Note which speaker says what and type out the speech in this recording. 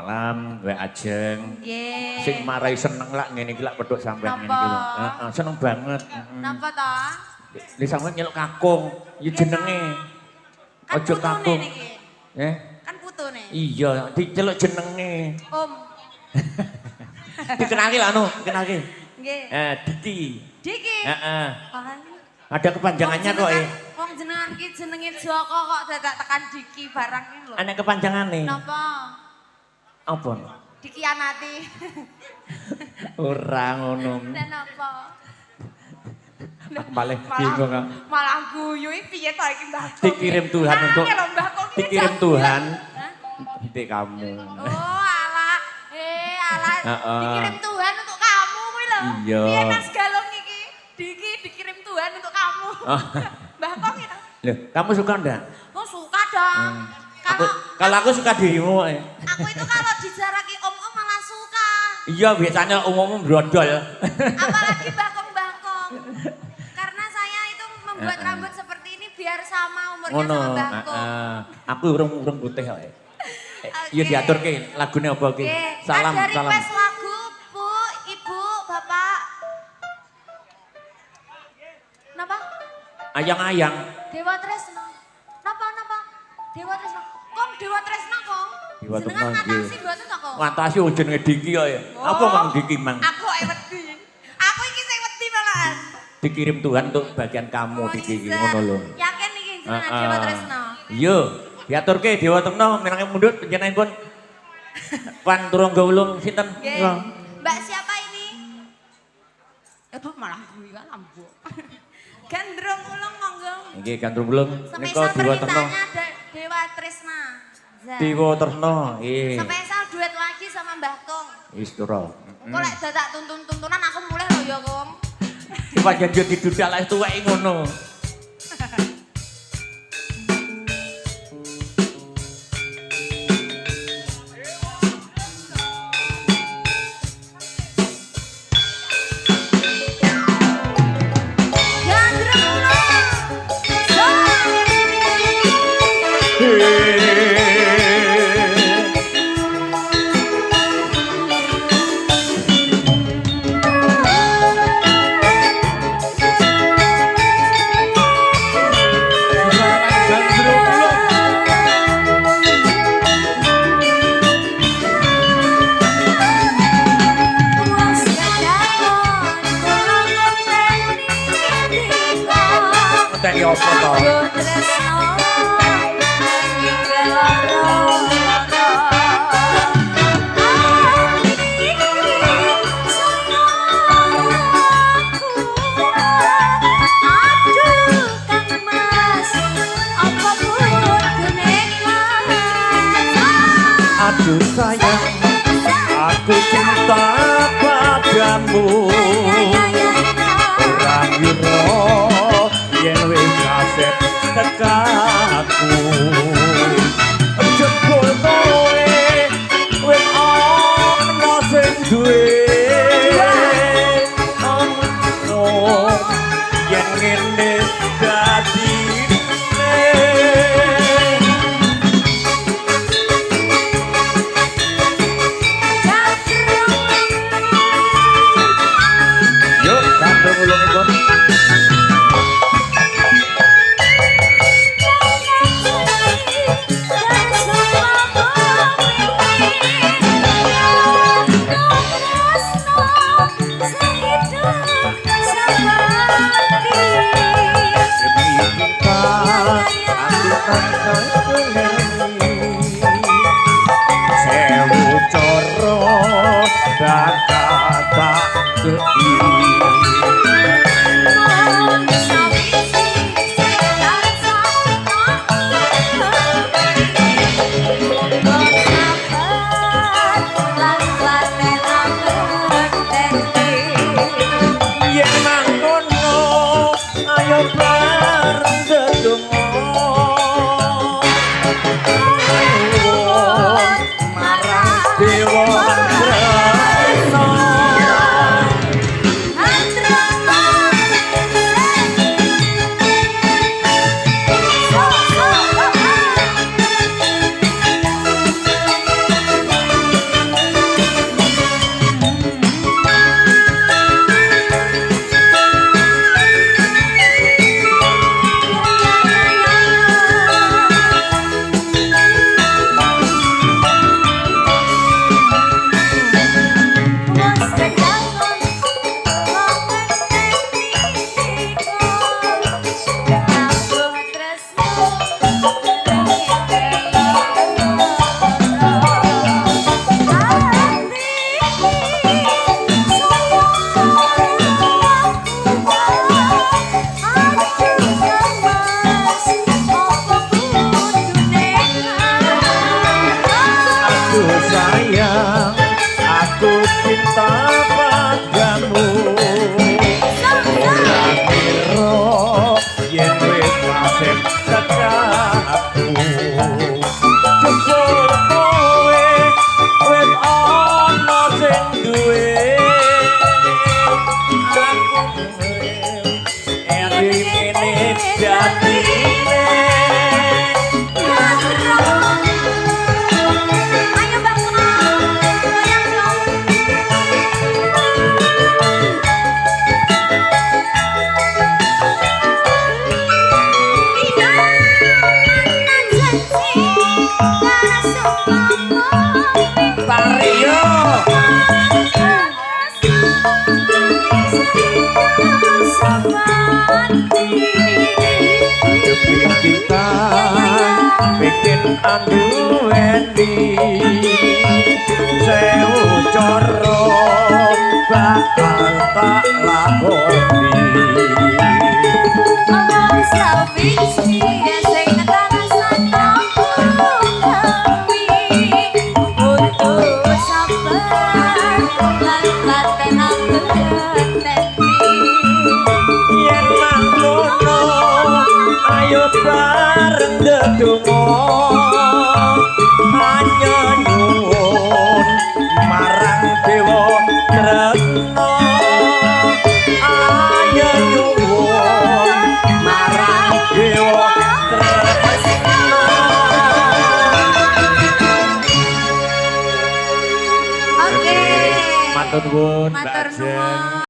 Speaker 1: salam, wae ajeng.
Speaker 2: Nggih.
Speaker 1: Sing marai seneng lak ngene iki lak pedhok sampean ngene iki lho. Heeh, seneng banget.
Speaker 2: Napa to?
Speaker 1: Li sampean nyeluk kakung, ya jenenge.
Speaker 2: Kan
Speaker 1: Aja
Speaker 2: putune
Speaker 1: kakung.
Speaker 2: niki. Kan putune.
Speaker 1: Iya, diceluk jenenge.
Speaker 2: Om.
Speaker 1: Dikenalke lah anu, dikenalke.
Speaker 2: Nggih.
Speaker 1: Diki.
Speaker 2: Diki.
Speaker 1: Heeh.
Speaker 2: Apaan?
Speaker 1: Ada kepanjangannya kok
Speaker 2: Wong jenengan ki jenenge Joko kok dadak tekan Diki barang iki lho.
Speaker 1: Ana kepanjangane.
Speaker 2: Napa?
Speaker 1: Apa?
Speaker 2: Dikianati.
Speaker 1: Ora ngono.
Speaker 2: Lah napa?
Speaker 1: Aku malah bingung.
Speaker 2: Malah guyu iki piye to iki Mbah?
Speaker 1: Dikirim Tuhan untuk dikirim Tuhan untuk kamu.
Speaker 2: Oh, alah. Alah. Dikirim Tuhan untuk kamu kuwi lho.
Speaker 1: Iya.
Speaker 2: Piye Mas Galung iki? Diki dikirim Tuhan untuk kamu. Mbah kok gitu.
Speaker 1: Loh, kamu suka ndak?
Speaker 2: Oh, suka dong.
Speaker 1: Kalau aku suka dirimu.
Speaker 2: Aku itu kalau dijaraki om-om malah suka.
Speaker 1: Iya, biasanya umum brodol.
Speaker 2: Apalagi bakong-bakong. Karena saya itu membuat rambut seperti ini biar sama umurnya sama bakong.
Speaker 1: Aku urung putih kok. Iya diaturke lagune apa iki? Salam,
Speaker 2: dari
Speaker 1: salam.
Speaker 2: request lagu, Bu, Ibu, Bapak. Napa?
Speaker 1: Ayang-ayang.
Speaker 2: Dewa Tresno. Napa? Dewa Tresno. Kong Dewa Tresno kong.
Speaker 1: Dewa Tresno
Speaker 2: Jenengan
Speaker 1: nggih.
Speaker 2: ngatasi mboten to kong?
Speaker 1: Ngatasi jenenge Diki kok ya. Apa mang Diki mang?
Speaker 2: Aku wedi. Aku iki sing wedi malahan.
Speaker 1: Dikirim Tuhan untuk bagian kamu Diki iki ngono lho.
Speaker 2: Yakin iki jenengan Dewa Tresno.
Speaker 1: Iya, diaturke Dewa Tresno menangi mundut panjenenganipun. Pan turung gawulung sinten?
Speaker 2: Nggih. Mbak siapa ini? Bu malah gue kan ambu. Gandrung ulung monggo.
Speaker 1: Nggih, gandrung ulung nika
Speaker 2: Spesial
Speaker 1: Dewa Tresno.
Speaker 2: permintaannya Dewa Tresna.
Speaker 1: Dewa Tresno, nggih.
Speaker 2: Spesial duet lagi sama Mbah Kong.
Speaker 1: Wis turu.
Speaker 2: Kok lek dadak tuntun-tuntunan aku mulai lho ya Kong.
Speaker 1: Pancen yo didudak lek tuwek ngono. Tadi apa to? Aduh sayang, aku cinta padamu. Orang iro yen wis kaset tekaku. Jebul kowe wis ana sing duwe. Ono yen ngene dadi sewu coro dan kata yen mangkono ayo bareng dedonga marang Dewa Tresno. Demi kita bikin anduweni sewu coro bakal tak lakoni.
Speaker 2: Omong sawiji sing karasan kami untuk sabar lan latenan geteni.
Speaker 1: Yen mangkono ayo bareng ndedonga hanya nyuwun marang dewa tresno. Ayo nyuwun marang dewa tresno.
Speaker 2: Oke.
Speaker 1: Matur nuwun Mbak
Speaker 2: Matur
Speaker 1: Ajeng.
Speaker 2: nuwun.